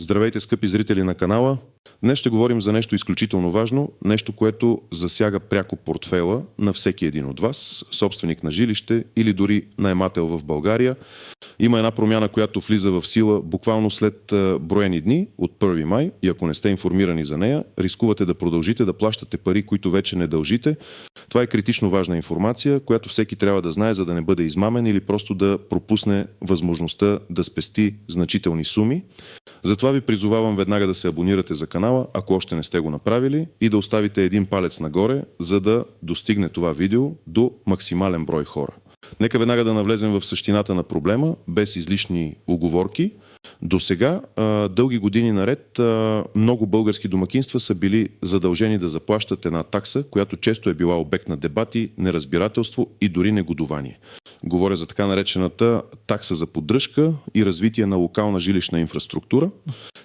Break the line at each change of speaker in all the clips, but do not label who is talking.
Здравейте, скъпи зрители на канала! Днес ще говорим за нещо изключително важно, нещо, което засяга пряко портфейла на всеки един от вас, собственик на жилище или дори наемател в България. Има една промяна, която влиза в сила буквално след броени дни от 1 май и ако не сте информирани за нея, рискувате да продължите да плащате пари, които вече не дължите. Това е критично важна информация, която всеки трябва да знае, за да не бъде измамен или просто да пропусне възможността да спести значителни суми. Затова ви призовавам веднага да се абонирате за канала, ако още не сте го направили, и да оставите един палец нагоре, за да достигне това видео до максимален брой хора. Нека веднага да навлезем в същината на проблема, без излишни уговорки. До сега, дълги години наред, много български домакинства са били задължени да заплащат една такса, която често е била обект на дебати, неразбирателство и дори негодувание. Говоря за така наречената такса за поддръжка и развитие на локална жилищна инфраструктура.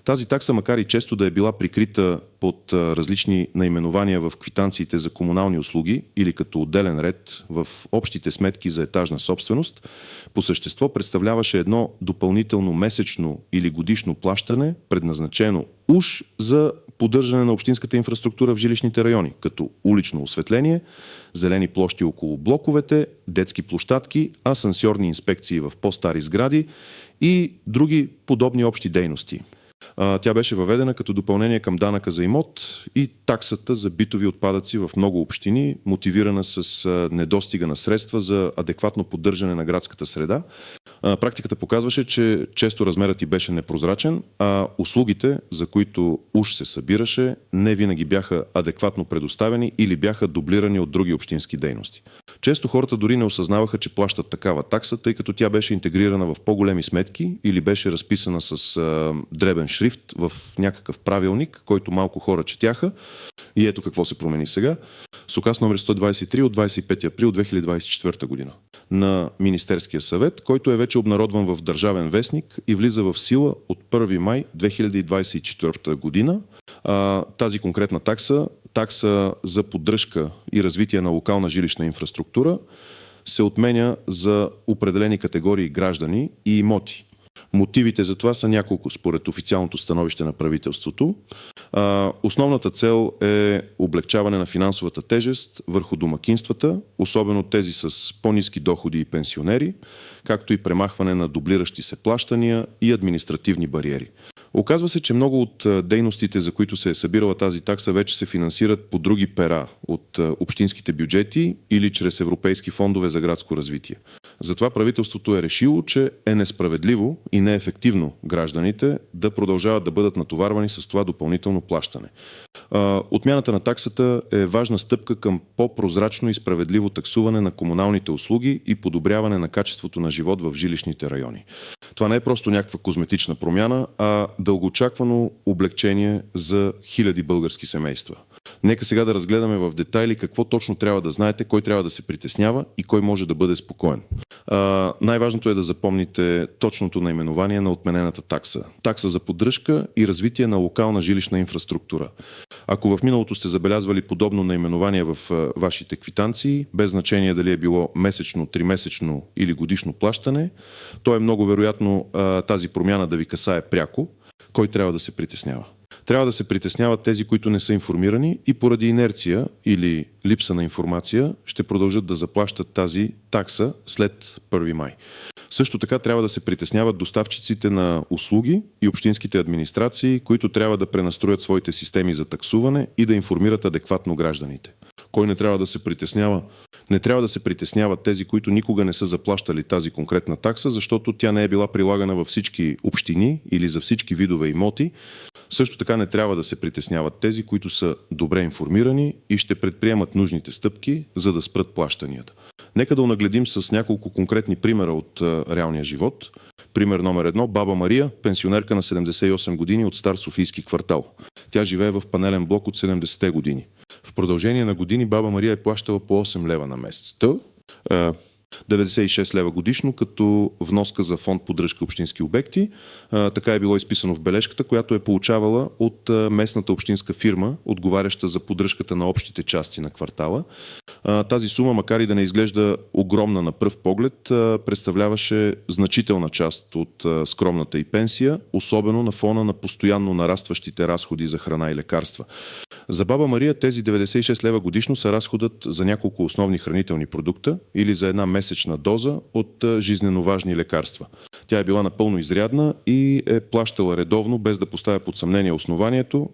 Тази такса, макар и често да е била прикрита под различни наименования в квитанциите за комунални услуги или като отделен ред в общите сметки за етажна собственост, по същество представляваше едно допълнително месечно или годишно плащане, предназначено уж за поддържане на общинската инфраструктура в жилищните райони, като улично осветление, зелени площи около блоковете, детски площадки, асансьорни инспекции в по-стари сгради и други подобни общи дейности. Тя беше въведена като допълнение към данъка за имот и таксата за битови отпадъци в много общини, мотивирана с недостига на средства за адекватно поддържане на градската среда. Практиката показваше, че често размерът й беше непрозрачен, а услугите, за които уж се събираше, не винаги бяха адекватно предоставени или бяха дублирани от други общински дейности. Често хората дори не осъзнаваха, че плащат такава такса, тъй като тя беше интегрирана в по-големи сметки или беше разписана с дребен шрифт в някакъв правилник, който малко хора четяха. И ето какво се промени сега. С указ номер 123 от 25 април 2024 година на Министерския съвет, който е вече обнародван в Държавен вестник и влиза в сила от 1 май 2024 година. Тази конкретна такса за поддръжка и развитие на локална жилищна инфраструктура, се отменя за определени категории граждани и имоти. Мотивите за това са няколко според официалното становище на правителството. Основната цел е облекчаване на финансовата тежест върху домакинствата, особено тези с по-ниски доходи и пенсионери, както и премахване на дублиращи се плащания и административни бариери. Оказва се, че много от дейностите, за които се е събирала тази такса, вече се финансират по други пера от общинските бюджети или чрез европейски фондове за градско развитие. Затова правителството е решило, че е несправедливо и неефективно гражданите да продължават да бъдат натоварвани с това допълнително плащане. Отмяната на таксата е важна стъпка към по-прозрачно и справедливо таксуване на комуналните услуги и подобряване на качеството на живот в жилищните райони. Това не е просто някаква козметична промяна, а дългоочаквано облекчение за хиляди български семейства. Нека сега да разгледаме в детайли какво точно трябва да знаете, кой трябва да се притеснява и кой може да бъде спокоен. Най-важното е да запомните точното наименование на отменената такса. Такса за поддръжка и развитие на локална жилищна инфраструктура. Ако в миналото сте забелязвали подобно наименование в вашите квитанции, без значение дали е било месечно, тримесечно или годишно плащане, то е много вероятно тази промяна да ви касае пряко. Кой трябва да се притеснява? Трябва да се притесняват тези, които не са информирани и поради инерция или липса на информация ще продължат да заплащат тази такса след 1 май. Също така трябва да се притесняват доставчиците на услуги и общинските администрации, които трябва да пренастроят своите системи за таксуване и да информират адекватно гражданите. Кой не трябва да се притеснява? Не трябва да се притесняват тези, които никога не са заплащали тази конкретна такса, защото тя не е била прилагана във всички общини или за всички видове имоти. Също така не трябва да се притесняват тези, които са добре информирани и ще предприемат нужните стъпки, за да спрат плащанията. Нека да онагледим с няколко конкретни примера от реалния живот. Пример номер 1. Баба Мария, пенсионерка на 78 години от стар софийски квартал. Тя живее в панелен блок от 70-те години. В продължение на години баба Мария е плащала по 8 лева на месец. 96 лева годишно като вноска за фонд поддръжка общински обекти. Така е било изписано в бележката, която е получавала от местната общинска фирма, отговаряща за поддръжката на общите части на квартала. Тази сума, макар и да не изглежда огромна на пръв поглед, представляваше значителна част от скромната и пенсия, особено на фона на постоянно нарастващите разходи за храна и лекарства. За баба Мария тези 96 лева годишно са разходът за няколко основни хранителни продукта или за една месечна доза от жизнено важни лекарства. Тя е била напълно изрядна и е плащала редовно, без да поставя под съмнение основанието.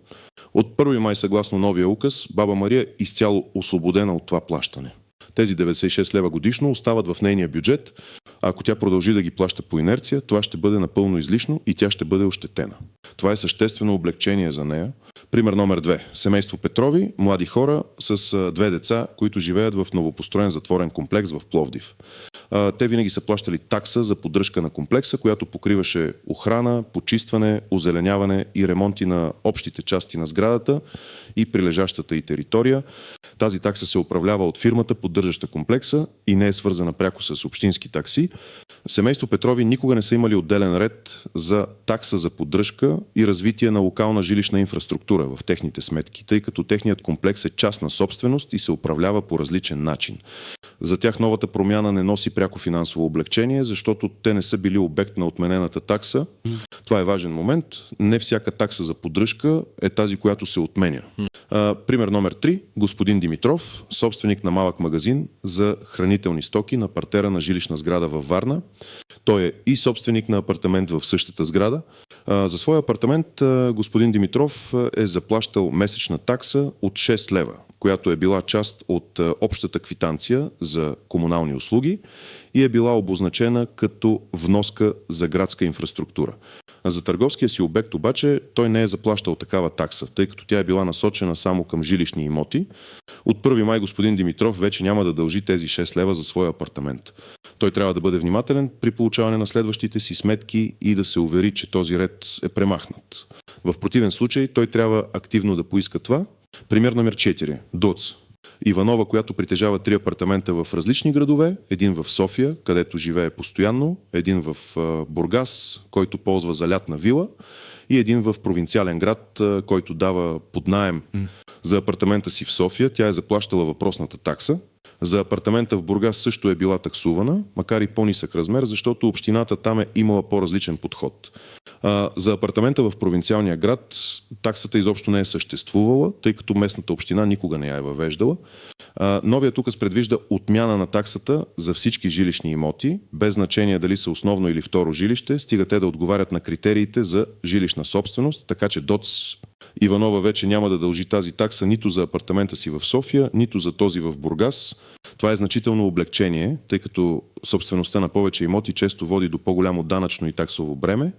От 1 май, съгласно новия указ, баба Мария е изцяло освободена от това плащане. Тези 96 лева годишно остават в нейния бюджет, а ако тя продължи да ги плаща по инерция, това ще бъде напълно излишно и тя ще бъде ощетена. Това е съществено облекчение за нея. Пример номер 2. Семейство Петрови, млади хора с 2 деца, които живеят в новопостроен затворен комплекс в Пловдив. Те винаги са плащали такса за поддръжка на комплекса, която покриваше охрана, почистване, озеленяване и ремонти на общите части на сградата и прилежащата й територия. Тази такса се управлява от фирмата, поддържаща комплекса и не е свързана пряко с общински такси. Семейство Петрови никога не са имали отделен ред за такса за поддръжка и развитие на локална жилищна инфраструктура в техните сметки, тъй като техният комплекс е частна собственост и се управлява по различен начин. За тях новата промяна не носи пряко финансово облекчение, защото те не са били обект на отменената такса. Това е важен момент. Не всяка такса за поддръжка е тази, която се отменя. Пример номер 3. Господин Димитров, собственик на малък магазин за хранителни стоки на партера на жилищна сграда във Варна. Той е и собственик на апартамент в същата сграда. За своя апартамент господин Димитров е заплащал месечна такса от 6 лева, която е била част от общата квитанция за комунални услуги и е била обозначена като вноска за градска инфраструктура. За търговския си обект обаче той не е заплащал такава такса, тъй като тя е била насочена само към жилищни имоти. От 1 май господин Димитров вече няма да дължи тези 6 лева за своя апартамент. Той трябва да бъде внимателен при получаване на следващите си сметки и да се увери, че този ред е премахнат. В противен случай той трябва активно да поиска това. Пример номер 4. Доц. Иванова, която притежава 3 апартамента в различни градове, един в София, където живее постоянно, един в Бургас, който ползва за лятна вила и един в провинциален град, който дава под наем за апартамента си в София. Тя е заплащала въпросната такса. За апартамента в Бургас също е била таксувана, макар и по-нисък размер, защото общината там е имала по-различен подход. За апартамента в провинциалния град таксата изобщо не е съществувала, тъй като местната община никога не я е въвеждала. Новият указ предвижда отмяна на таксата за всички жилищни имоти, без значение дали са основно или второ жилище, стига те да отговарят на критериите за жилищна собственост, така че ДОЦ Иванова вече няма да дължи тази такса нито за апартамента си в София, нито за този в Бургас. Това е значително облекчение, тъй като собствеността на повече имоти често води до по-голямо данъчно и таксово бреме.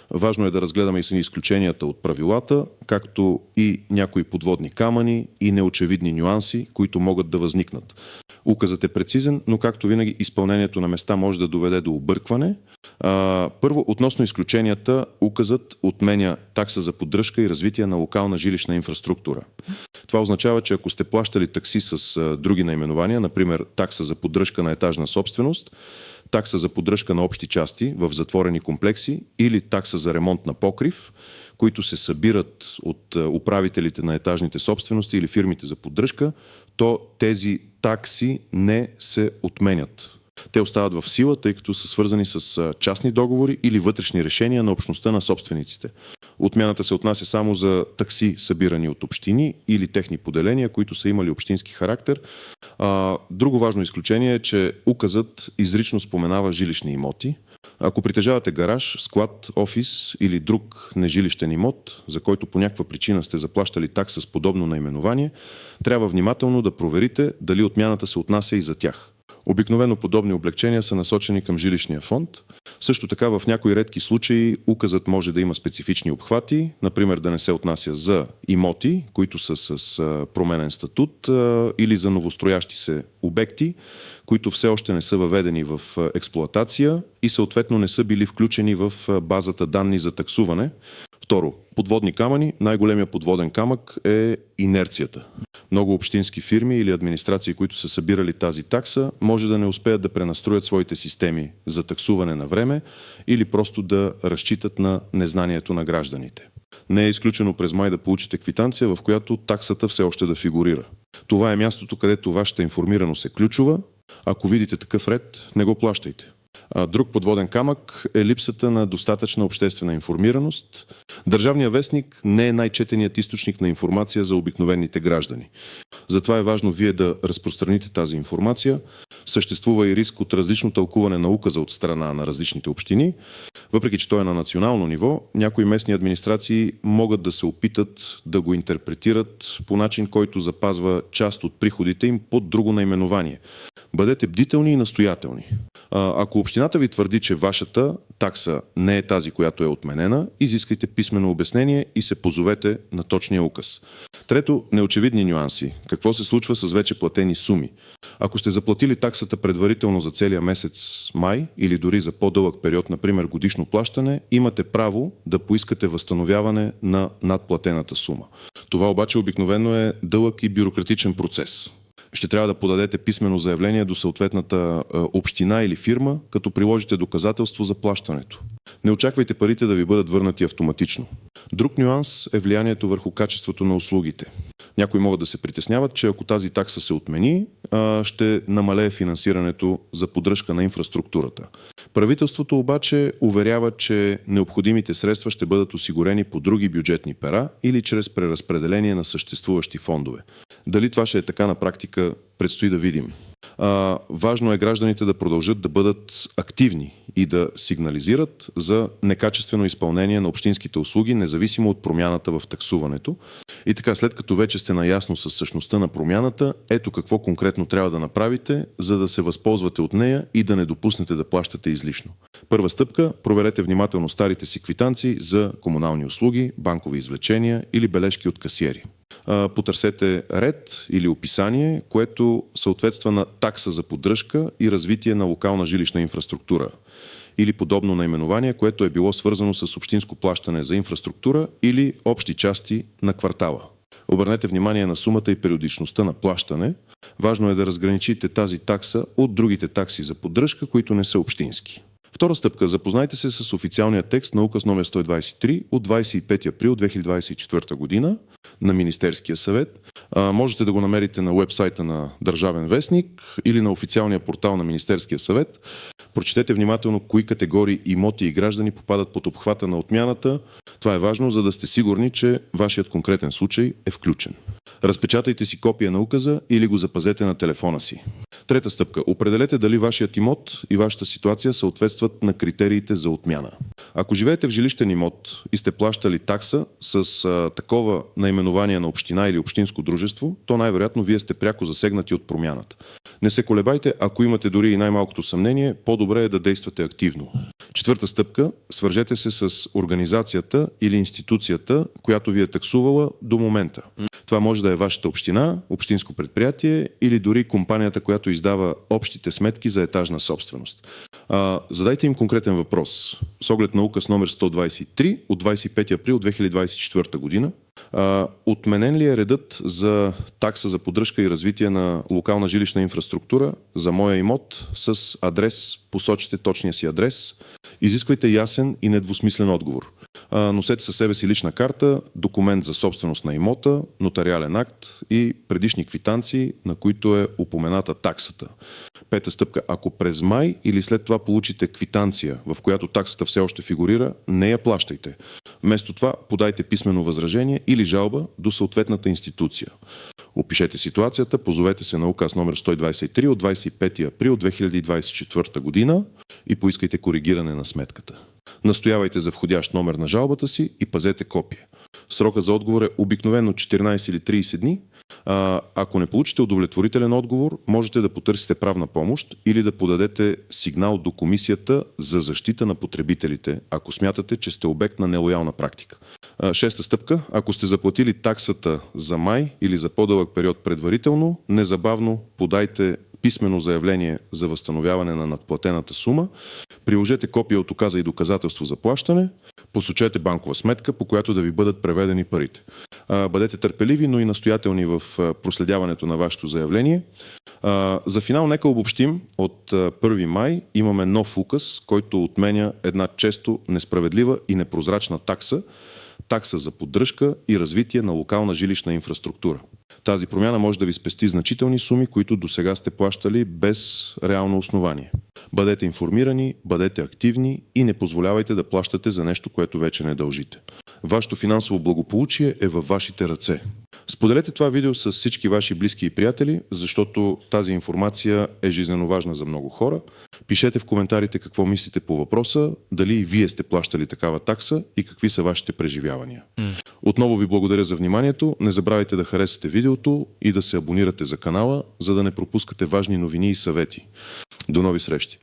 Важно е да разгледаме и изключенията от правилата, както и някои подводни камъни и неочевидни нюанси, които могат да възникнат. Указът е прецизен, но както винаги изпълнението на места може да доведе до объркване. Първо, относно изключенията, указът отменя такса за поддръжка и развитие на локална жилищна инфраструктура. Това означава, че ако сте плащали такси с други наименования, например такса за поддръжка на етажна собственост, такса за поддръжка на общи части в затворени комплекси или такса за ремонт на покрив, които се събират от управителите на етажните собствености или фирмите за поддръжка, то тези такси не се отменят. Те остават в сила, тъй като са свързани с частни договори или вътрешни решения на общността на собствениците. Отмяната се отнася само за такси, събирани от общини или техни поделения, които са имали общински характер. Друго важно изключение е, че указът изрично споменава жилищни имоти. Ако притежавате гараж, склад, офис или друг нежилищен имот, за който по някаква причина сте заплащали такса с подобно наименование, трябва внимателно да проверите дали отмяната се отнася и за тях. Обикновено подобни облекчения са насочени към жилищния фонд. Също така в някои редки случаи указът може да има специфични обхвати, например да не се отнася за имоти, които са с променен статут, или за новостроящи се обекти, които все още не са въведени в експлоатация и съответно не са били включени в базата данни за таксуване, Второ, подводни камъни. Най-големия подводен камък е инерцията. Много общински фирми или администрации, които са събирали тази такса, може да не успеят да пренастроят своите системи за таксуване на време или просто да разчитат на незнанието на гражданите. Не е изключено през май да получите квитанция, в която таксата все още да фигурира. Това е мястото, където вашата информираност е ключова. Ако видите такъв ред, не го плащайте. Друг подводен камък е липсата на достатъчна обществена информираност. Държавният вестник не е най-четеният източник на информация за обикновените граждани. Затова е важно вие да разпространите тази информация. Съществува и риск от различно тълкуване на указа от страна на различните общини. Въпреки че той е на национално ниво, някои местни администрации могат да се опитат да го интерпретират по начин, който запазва част от приходите им под друго наименование. Бъдете бдителни и настоятелни. Ако общината ви твърди, че вашата такса не е тази, която е отменена, изискайте писмено обяснение и се позовете на точния указ. Трето, неочевидни нюанси. Какво се случва с вече платени суми? Ако сте заплатили таксата предварително за целия месец май или дори за по-дълъг период, например годишно плащане, имате право да поискате възстановяване на надплатената сума. Това обаче обикновено е дълъг и бюрократичен процес. Ще трябва да подадете писмено заявление до съответната община или фирма, като приложите доказателство за плащането. Не очаквайте парите да ви бъдат върнати автоматично. Друг нюанс е влиянието върху качеството на услугите. Някои могат да се притесняват, че ако тази такса се отмени, ще намалее финансирането за поддръжка на инфраструктурата. Правителството обаче уверява, че необходимите средства ще бъдат осигурени по други бюджетни пера или чрез преразпределение на съществуващи фондове. Дали това ще е така на практика, предстои да видим. Важно е гражданите да продължат да бъдат активни и да сигнализират за некачествено изпълнение на общинските услуги, независимо от промяната в таксуването. И така, след като вече сте наясно с същността на промяната, ето какво конкретно трябва да направите, за да се възползвате от нея и да не допуснете да плащате излишно. Първа стъпка – проверете внимателно старите си квитанции за комунални услуги, банкови извлечения или бележки от касиери. Потърсете ред или описание, което съответства на такса за поддръжка и развитие на локална жилищна инфраструктура или подобно наименование, което е било свързано с общинско плащане за инфраструктура или общи части на квартала. Обърнете внимание на сумата и периодичността на плащане. Важно е да разграничите тази такса от другите такси за поддръжка, които не са общински. Втора стъпка. Запознайте се с официалния текст на указ номер 123 от 25 април 2024 година на Министерския съвет. Можете да го намерите на уебсайта на Държавен вестник или на официалния портал на Министерския съвет. Прочетете внимателно кои категории имоти и граждани попадат под обхвата на отмяната. Това е важно, за да сте сигурни, че вашият конкретен случай е включен. Разпечатайте си копия на указа или го запазете на телефона си. Трета стъпка. Определете дали вашият имот и вашата ситуация съответстват на критериите за отмяна. Ако живеете в жилищен имот и сте плащали такса с такова наименование на община или общинско дружество, то най-вероятно вие сте пряко засегнати от промяната. Не се колебайте, ако имате дори и най-малкото съмнение, по-добре е да действате активно. Четвърта стъпка. Свържете се с организацията или институцията, която ви е таксувала до момента. Това може да е вашата община, общинско предприятие или дори компанията, която издава общите сметки за етажна собственост. Задайте им конкретен въпрос. С оглед на указ номер 123 от 25 април 2024 година, отменен ли е редът за такса за поддръжка и развитие на локална жилищна инфраструктура за моя имот с адрес, посочите точния си адрес, изисквайте ясен и недвусмислен отговор. Носете със себе си лична карта, документ за собственост на имота, нотариален акт и предишни квитанции, на които е упомената таксата. Пета стъпка. Ако през май или след това получите квитанция, в която таксата все още фигурира, не я плащайте. Вместо това подайте писмено възражение или жалба до съответната институция. Опишете ситуацията, позовете се на указ номер 123 от 25 април 2024 година и поискайте коригиране на сметката. Настоявайте за входящ номер на жалбата си и пазете копие. Срока за отговор е обикновено 14 или 30 дни. Ако не получите удовлетворителен отговор, можете да потърсите правна помощ или да подадете сигнал до Комисията за защита на потребителите, ако смятате, че сте обект на нелоялна практика. Шеста стъпка. Ако сте заплатили таксата за май или за по-дълъг период предварително, незабавно подайте писмено заявление за възстановяване на надплатената сума, приложете копия от указа и доказателство за плащане, посочете банкова сметка, по която да ви бъдат преведени парите. Бъдете търпеливи, но и настоятелни в проследяването на вашето заявление. За финал нека обобщим. От 1 май имаме нов указ, който отменя една често несправедлива и непрозрачна такса за поддръжка и развитие на локална жилищна инфраструктура. Тази промяна може да ви спести значителни суми, които досега сте плащали без реално основание. Бъдете информирани, бъдете активни и не позволявайте да плащате за нещо, което вече не дължите. Вашето финансово благополучие е във вашите ръце. Споделете това видео с всички ваши близки и приятели, защото тази информация е жизнено важна за много хора. Пишете в коментарите какво мислите по въпроса, дали и вие сте плащали такава такса и какви са вашите преживявания. Отново ви благодаря за вниманието. Не забравяйте да харесате видеото и да се абонирате за канала, за да не пропускате важни новини и съвети. До нови срещи!